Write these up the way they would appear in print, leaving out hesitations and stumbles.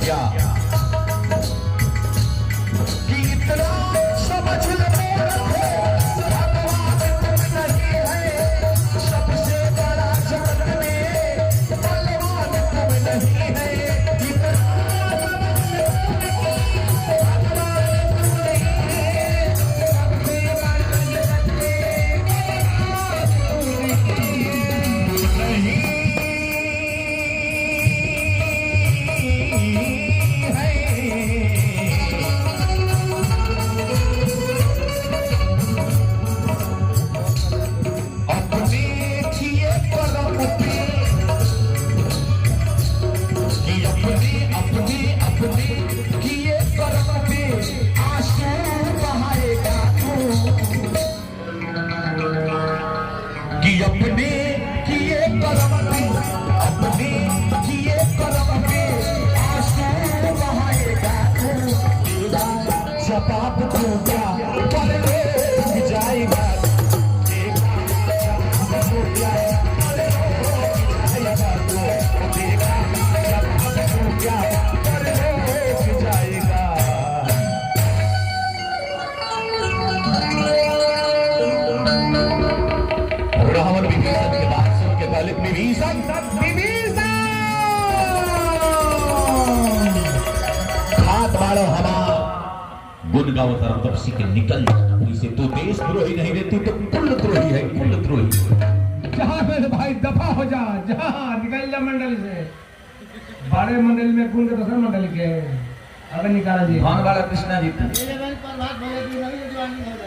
क्या कि इतना समझ लो भगवान तुम नहीं है, सबसे बड़ा जगत में बलवान तुम नहीं है। गुण गावतार तब से के निकल इसे तो देशद्रोही नहीं रहती तो कुलद्रोही है, कुलद्रोही। जहाँ मेरे भाई दफा हो जा, जहाँ निकल जा मंडल से। बड़े मंडल में कुल के दूसरे मंडल के अगर निकाला जी भान वाला कृष्णा जी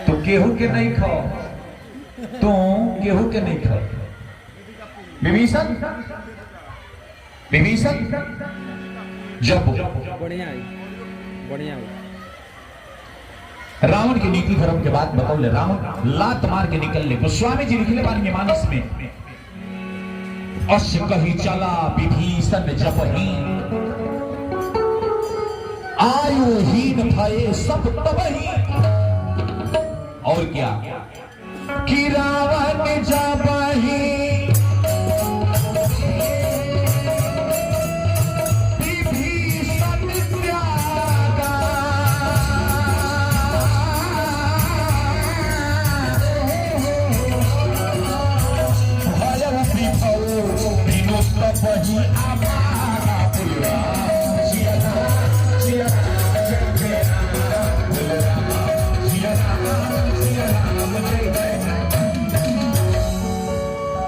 तो गेहूं के नहीं खाओ, तो गेहूं के नहीं खाओ। विभीषण विभीषण जब बढ़िया बढ़िया रावण की नीति धर्म के बाद बतौले रावण लात मार के निकलने को स्वामी जी लिखले बानी मानस में अश कही चला विभीषण जब ही आयुहीन भये सब तब ही। और क्या कि रावण जब ही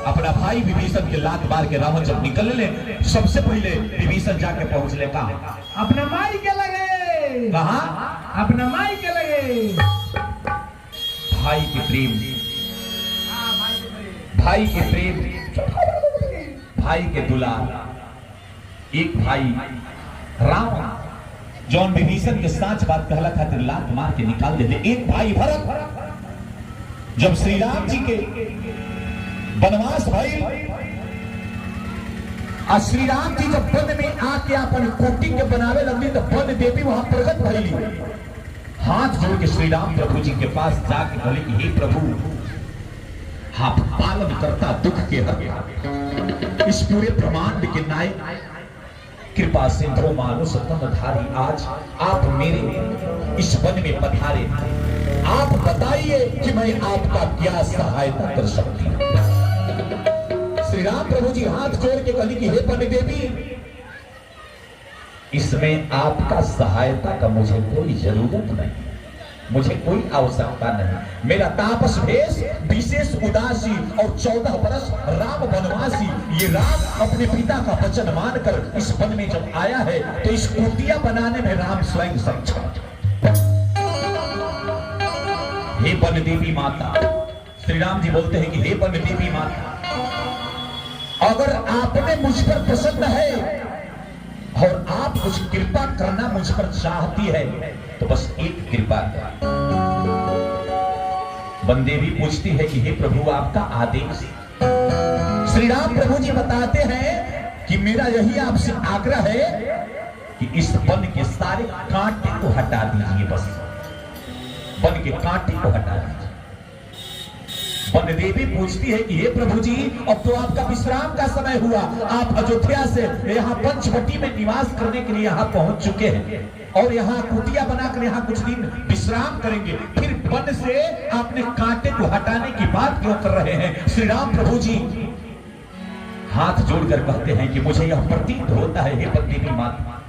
अपना भाई विभीषण के लात मार के रावण जब निकल ले सबसे पहले विभीषण जाके पहुंच ले कहा अपना माई के लगे, कहा अपना माई के लगे। भाई के प्रेम, भाई के प्रेम, भाई के दुलार। एक भाई रावण जौन विभीषण के साच बात कहला खातिर लात मार के निकाल देते। एक भाई भरत जब श्री राम जी के वनवास भइल और श्री राम जी जब वन में आके अपन कोटि के बनावे लगली तो वन देवी वहां प्रकट भइली। हाथ जोड़ के श्री राम प्रभु जी के पास जाके बोले कि हे प्रभु, आप पालन करता दुख के हर इस पूरे ब्रह्मांड के नायक कृपा सिंधु मानुष तमधारी, आज आप मेरे इस वन में पधारे, आप बताइए कि मैं आपका क्या सहायता कर सकती हूं। श्री राम प्रभु जी हाथ जोड़ के कहली कि हे वन देवी, इसमें आपका सहायता का मुझे कोई जरूरत नहीं, मुझे कोई आवश्यकता नहीं। मेरा तापस भेष विशेष उदासी और 14 वर्ष राम वनवासी, ये राम अपने पिता का वचन मानकर इस वन में जब आया है तो इस कुटिया बनाने में राम स्वयं सक्षम। हे वन देवी माता, श्री राम जी बोलते हैं कि हे वन देवी माता, अगर आपने मुझ पर प्रसन्न है और आप कुछ कृपा करना मुझ पर चाहती है तो बस एक कृपा कर। बंदेवी पूछती है कि हे प्रभु आपका आदेश। श्री राम प्रभु जी बताते हैं कि मेरा यही आपसे आग्रह है कि इस वन के सारे कांटे को हटा दीजिए, बस वन के कांटे को हटा दीजिए। वन देवी पूछती है कि हे प्रभु जी, अब तो आपका विश्राम का समय हुआ, आप अयोध्या से यहाँ पंचवटी में निवास करने के लिए यहाँ पहुंच चुके हैं और यहाँ कुटिया बनाकर यहाँ कुछ दिन विश्राम करेंगे, फिर वन से आपने कांटे को हटाने की बात क्यों कर रहे हैं? श्री राम प्रभु जी हाथ जोड़कर कहते हैं कि मुझे यह प्रतीत होता है हे वन देवी माता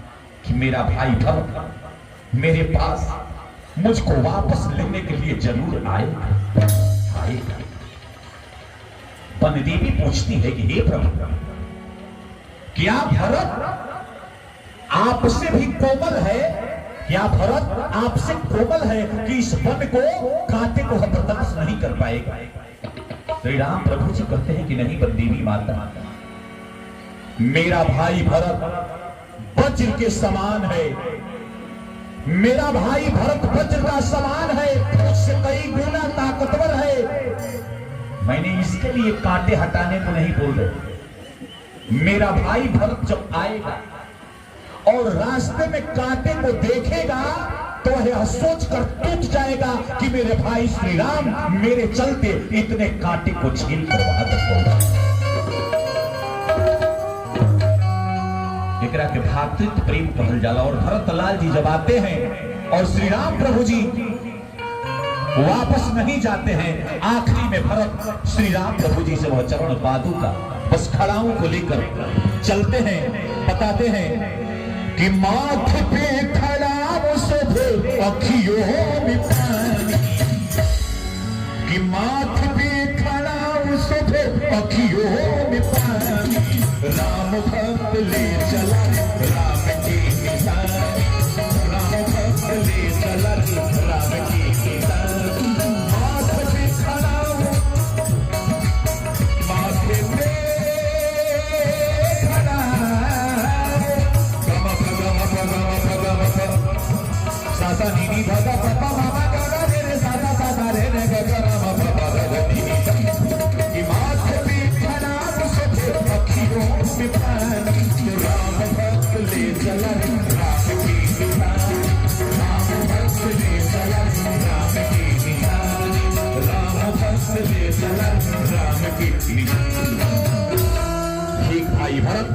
कि मेरा भाई भरत मेरे पास मुझको वापस लेने के लिए जरूर आएगा। वन देवी पूछती है कि हे प्रभु, क्या भरत आपसे भी कोमल है? क्या भरत आपसे कोमल है कि इस वन को कांटे को बर्दाश्त नहीं कर पाएगा? श्री राम प्रभु जी कहते हैं कि नहीं वन देवी माता, मेरा भाई भरत वज्र के समान है, मेरा भाई भरत वज्र का समान है, उससे कई गुना ताकतवर है। मैंने इसके लिए कांटे हटाने को नहीं बोल रहे। मेरा भाई भरत जब आएगा और रास्ते में कांटे को देखेगा तो वह सोच कर टूट जाएगा कि मेरे भाई श्री राम मेरे चलते इतने कांटे को झेल कर वहां तक पहुंचा। एकरा के भातृत्व प्रेम कहल जाला। और भरत लाल जी जब आते हैं और श्री राम प्रभु जी वापस नहीं जाते हैं, आखिरी में भरत श्री राम प्रभु जी से वह चरण पादु का बस खड़ाओं को लेकर चलते हैं, बताते हैं कि माथ पे खड़ा शोभे अखियों में पानी, कि माथ पे खड़ा शोभे अखियों में पानी, राम भक्त ले चला राम की निशानी, राम भक्त ले चला राम की निशानी, माथ पे खड़ा माथे पे खड़ा गम सासा नीनी भगा पप्पा मामा गागा रे रे सासा सासा रे रे गगा राम बाबा गगनी की माथे पे खड़ा सोचे अखियों में पानी, राम भक्त ले चला राम की निशानी, राम भक्त ले चला राम की निशानी, राम भक्त ले चला राम की निशानी। ठीक भाई भरत